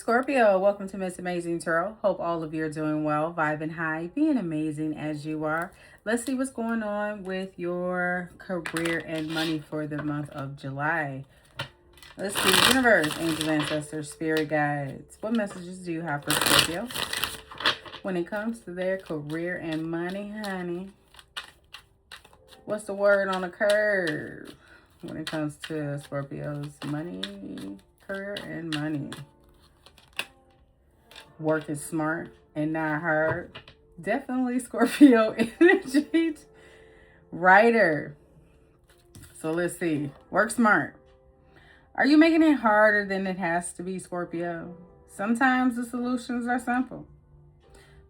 Scorpio, welcome to Miss Amazing Tarot. Hope all of you are doing well, vibing high, being amazing as you are. Let's see what's going on with your career and money for the month of July. Let's see, universe, angels, ancestors, spirit guides. What messages do you have for Scorpio when it comes to their career and money, honey? What's the word on the curve when it comes to Scorpio's money, career, and money? Work is smart and not hard. Definitely Scorpio energy. Writer. So let's see. Work smart. Are you making it harder than it has to be, Scorpio? Sometimes the solutions are simple.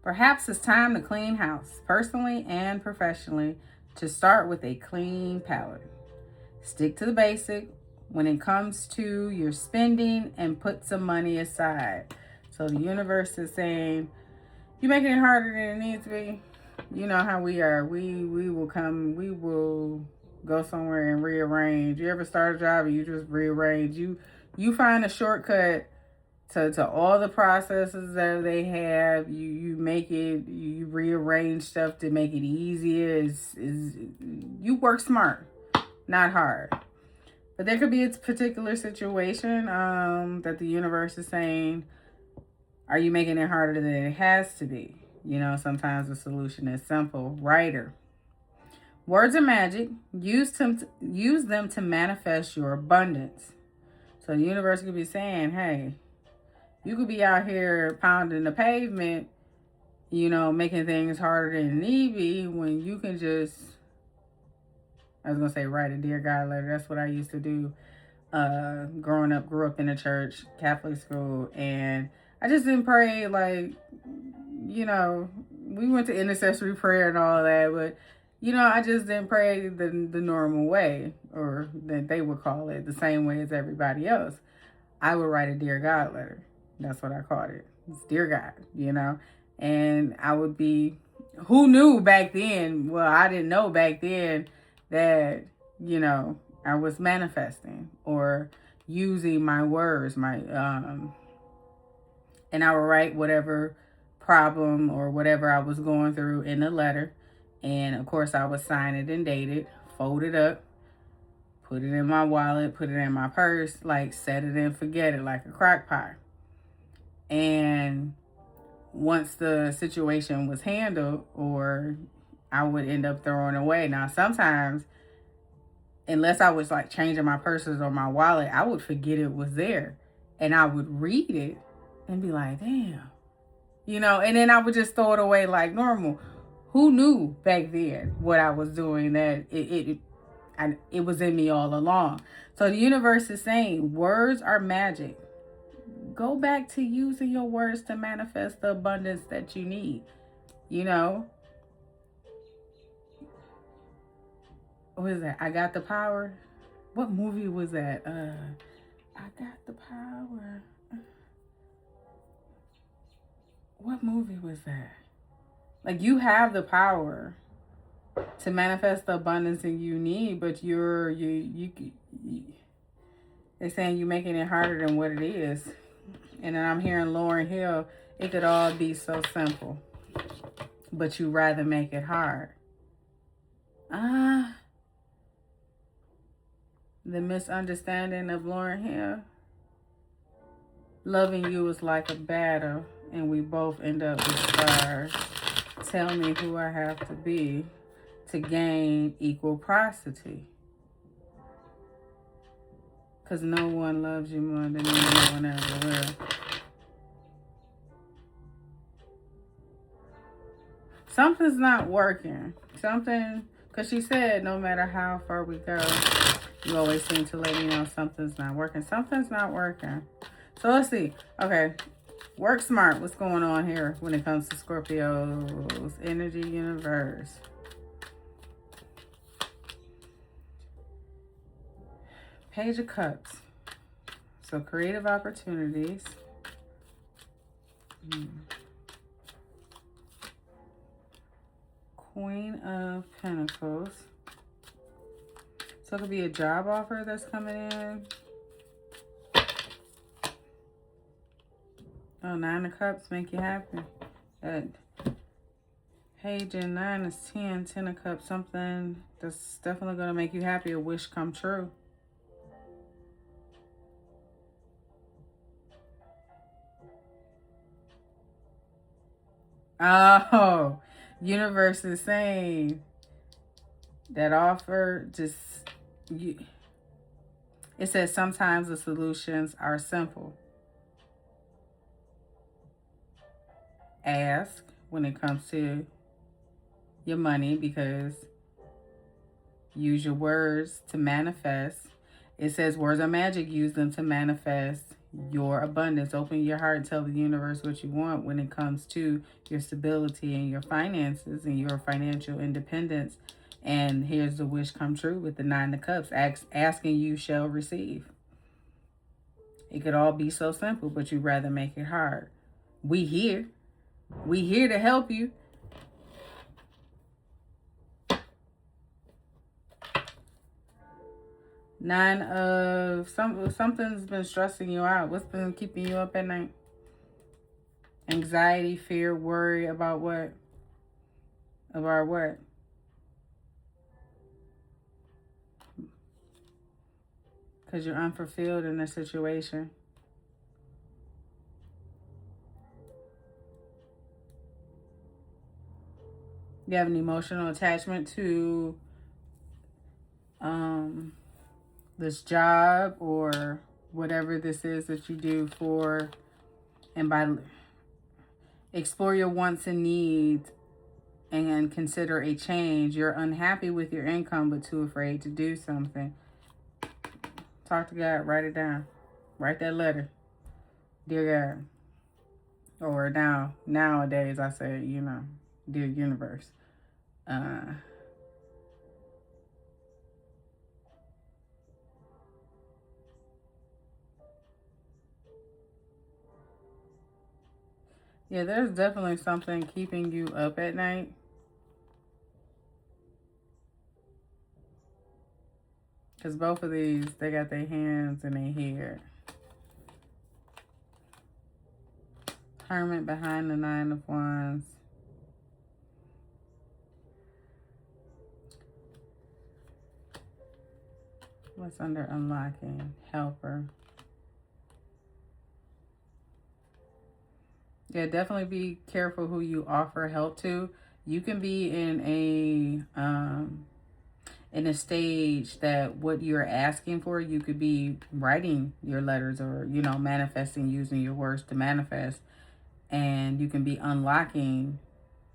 Perhaps it's time to clean house, personally and professionally, to start with a clean palette. Stick to the basic when it comes to your spending and put some money aside. So the universe is saying, you're making it harder than it needs to be. You know how we are. We will go somewhere and rearrange. You ever start a job and you just rearrange? You find a shortcut to all the processes that they have. You make it, you rearrange stuff to make it easier. You work smart, not hard. But there could be a particular situation that the universe is saying, are you making it harder than it has to be? You know, sometimes the solution is simple. Writer. Words are magic. Use them to manifest your abundance. So the universe could be saying, hey, you could be out here pounding the pavement, you know, making things harder than it need be, when you can just, I was going to say, write a Dear God letter. That's what I used to do growing up. Grew up in a church, Catholic school, and I just didn't pray like, you know, we went to intercessory prayer and all that, but, you know, I just didn't pray the normal way, or that they would call it, the same way as everybody else. I would write a Dear God letter. That's what I called it. It's Dear God, you know, and I would be, who knew back then? Well, I didn't know back then that, you know, I was manifesting or using my words, and I would write whatever problem or whatever I was going through in the letter. And of course, I would sign it and date it, fold it up, put it in my wallet, put it in my purse, like set it and forget it like a crock pot. And once the situation was handled, or I would end up throwing away. Now, sometimes, unless I was like changing my purses or my wallet, I would forget it was there. And I would read it and be like, damn, you know, and then I would just throw it away like normal. Who knew back then what I was doing, that it was in me all along. So the universe is saying words are magic. Go back to using your words to manifest the abundance that you need. You know, what is that? I Got the Power. What movie was that? I Got the Power. What movie was that? Like, you have the power to manifest the abundance that you need, but they're saying you're making it harder than what it is. And then I'm hearing Lauryn Hill, it could all be so simple, but you rather make it hard. The misunderstanding of Lauryn Hill. Loving you is like a battle, and we both end up with scars. Tell me who I have to be to gain equal prosody. Because no one loves you more than anyone ever will. Something's not working. Because she said no matter how far we go, you always seem to let me know something's not working. Something's not working. So let's see. Okay. Work smart. What's going on here when it comes to Scorpio's energy universe? Page of Cups. So creative opportunities. Queen of Pentacles. So it could be a job offer that's coming in. Oh, Nine of Cups make you happy. That Page and 9 is 10. 10 of Cups, something that's definitely going to make you happy. A wish come true. Oh, universe is saying that offer just, it says sometimes the solutions are simple. Ask when it comes to your money, because use your words to manifest. It says words are magic. Use them to manifest your abundance. Open your heart and tell the universe what you want when it comes to your stability and your finances and your financial independence. And here's the wish come true with the 9 of Cups. Asking you shall receive. It could all be so simple, but you'd rather make it hard. We here. We here to help you. Nine of something's been stressing you out. What's been keeping you up at night? Anxiety, fear, worry about what? About what? Because you're unfulfilled in a situation. You have an emotional attachment to this job or whatever this is that you do for, and by explore your wants and needs and consider a change. You're unhappy with your income but too afraid to do something. Talk to God. Write it down. Write that letter. Dear God. Or nowadays I say, dear universe. Yeah, there's definitely something keeping you up at night. Because both of these, they got their hands in their hair. Hermit behind the 9 of Wands. What's under unlocking? Helper. Yeah, definitely be careful who you offer help to. You can be in a stage that what you're asking for, you could be writing your letters or, manifesting, using your words to manifest. And you can be unlocking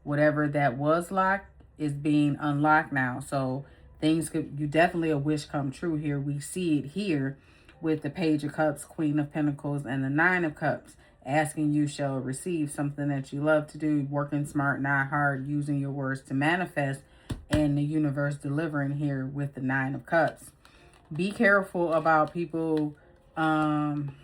whatever that was locked is being unlocked now. So you definitely a wish come true here. We see it here with the Page of Cups, Queen of Pentacles, and the 9 of Cups. Asking you shall receive, something that you love to do, working smart, not hard, using your words to manifest, and the universe delivering here with the 9 of Cups. Be careful about people playing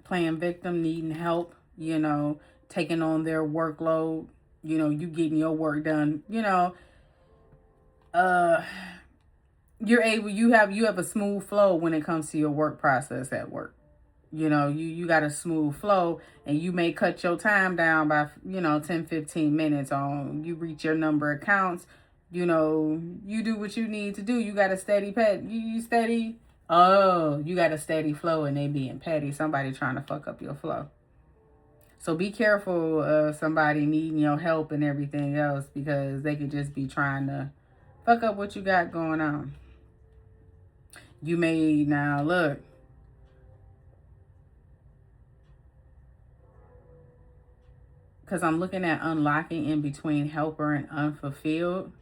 victim, needing help, taking on their workload, you getting your work done, you have a smooth flow when it comes to your work process at work. You got a smooth flow, and you may cut your time down by, 10, 15 minutes on, you reach your number of counts, you do what you need to do. You got a steady pet. You steady. Oh, you got a steady flow, and they being petty. Somebody trying to fuck up your flow. So be careful of somebody needing your help and everything else, because they could just be trying to fuck up what you got going on. You may, now look, because I'm looking at unlocking in between helper and unfulfilled.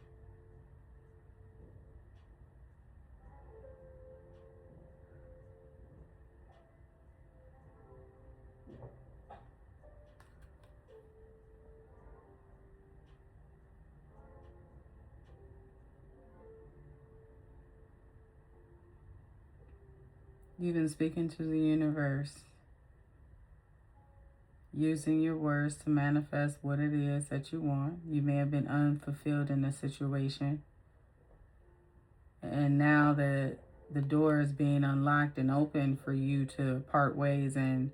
You've been speaking to the universe, using your words to manifest what it is that you want. You may have been unfulfilled in a situation, and now that the door is being unlocked and open for you to part ways and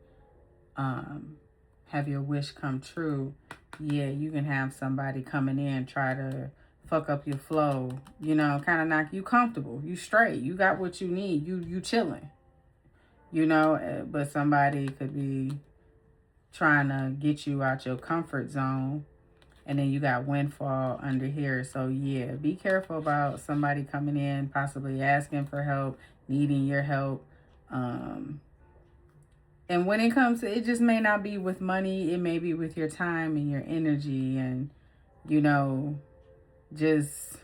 have your wish come true, yeah, you can have somebody coming in try to fuck up your flow, you know, kind of knock you comfortable. You straight. You got what you need. You chilling, you know, but somebody could be trying to get you out your comfort zone. And then you got windfall under here. So yeah, be careful about somebody coming in, possibly asking for help, needing your help. And when it comes to, it just may not be with money. It may be with your time and your energy. And, you know, just,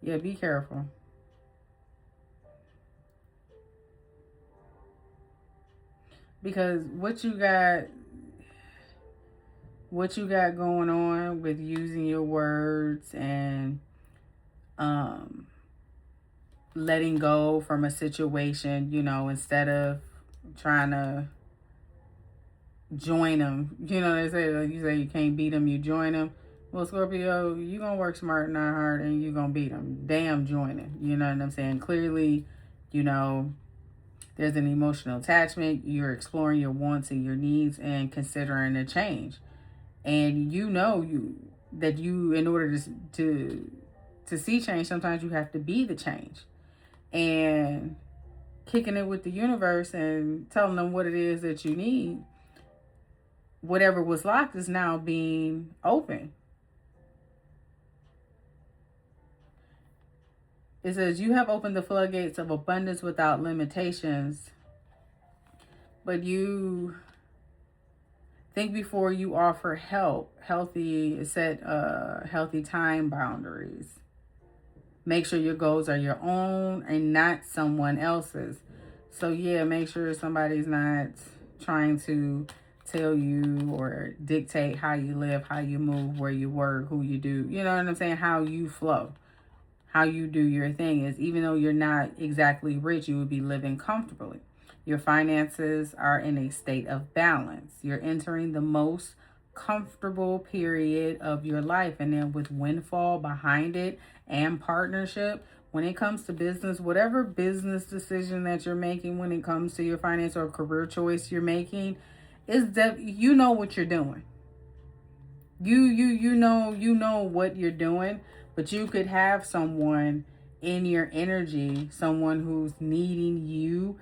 yeah, be careful. Because what you got going on with using your words and letting go from a situation, you know, instead of trying to join them. You know, they say, like, you say you can't beat them, you join them. Well, Scorpio, you gonna work smart, not hard, and you gonna beat them. Damn joining. You know what I'm saying? Clearly, you know, there's an emotional attachment. You're exploring your wants and your needs and considering a change. And you know that in order to see change, sometimes you have to be the change. And kicking it with the universe and telling them what it is that you need, whatever was locked is now being open. It says, you have opened the floodgates of abundance without limitations, but you think before you offer help. Set healthy time boundaries. Make sure your goals are your own and not someone else's. So yeah, make sure somebody's not trying to tell you or dictate how you live, how you move, where you work, who you do. You know what I'm saying? How you flow, how you do your thing. Is even though you're not exactly rich, you would be living comfortably. Your finances are in a state of balance. You're entering the most comfortable period of your life. And then with windfall behind it and partnership, when it comes to business, whatever business decision that you're making when it comes to your finance or career choice you're making, is that you know what you're doing. You know what you're doing, but you could have someone in your energy, someone who's needing you,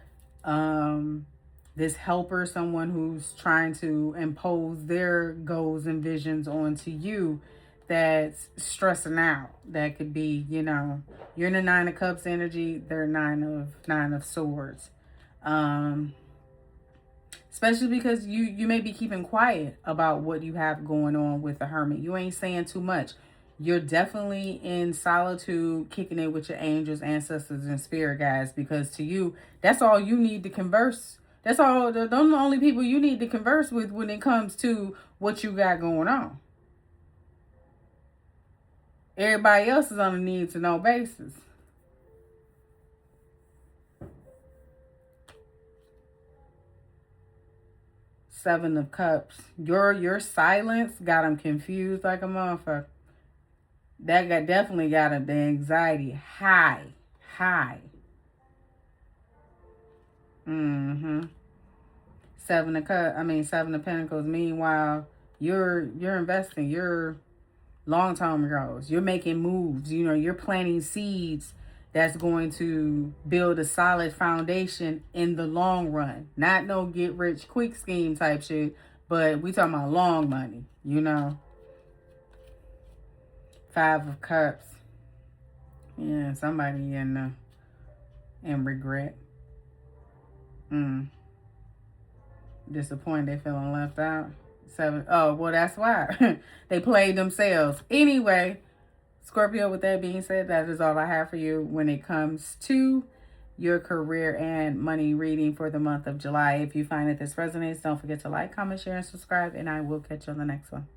this helper, someone who's trying to impose their goals and visions onto you, that's stressing out. That could be, you know, you're in the 9 of Cups energy, they're nine of Swords. Especially because you may be keeping quiet about what you have going on with the Hermit. You ain't saying too much. You're definitely in solitude, kicking it with your angels, ancestors, and spirit guides, because to you, that's all you need to converse. Those are the only people you need to converse with when it comes to what you got going on. Everybody else is on a need-to-know basis. Seven of Cups. Your silence got them confused like a motherfucker. That definitely got the anxiety high. Seven of Pentacles. Meanwhile, you're investing. You're long-term goals. You're making moves. You know, you're planting seeds that's going to build a solid foundation in the long run. Not no get rich quick scheme type shit, but we talking about long money, you know. 5 of Cups. Yeah, somebody in regret. Disappointed, they feeling left out. 7. Oh, well, that's why. They played themselves. Anyway, Scorpio, with that being said, that is all I have for you when it comes to your career and money reading for the month of July. If you find that this resonates, don't forget to like, comment, share, and subscribe, and I will catch you on the next one.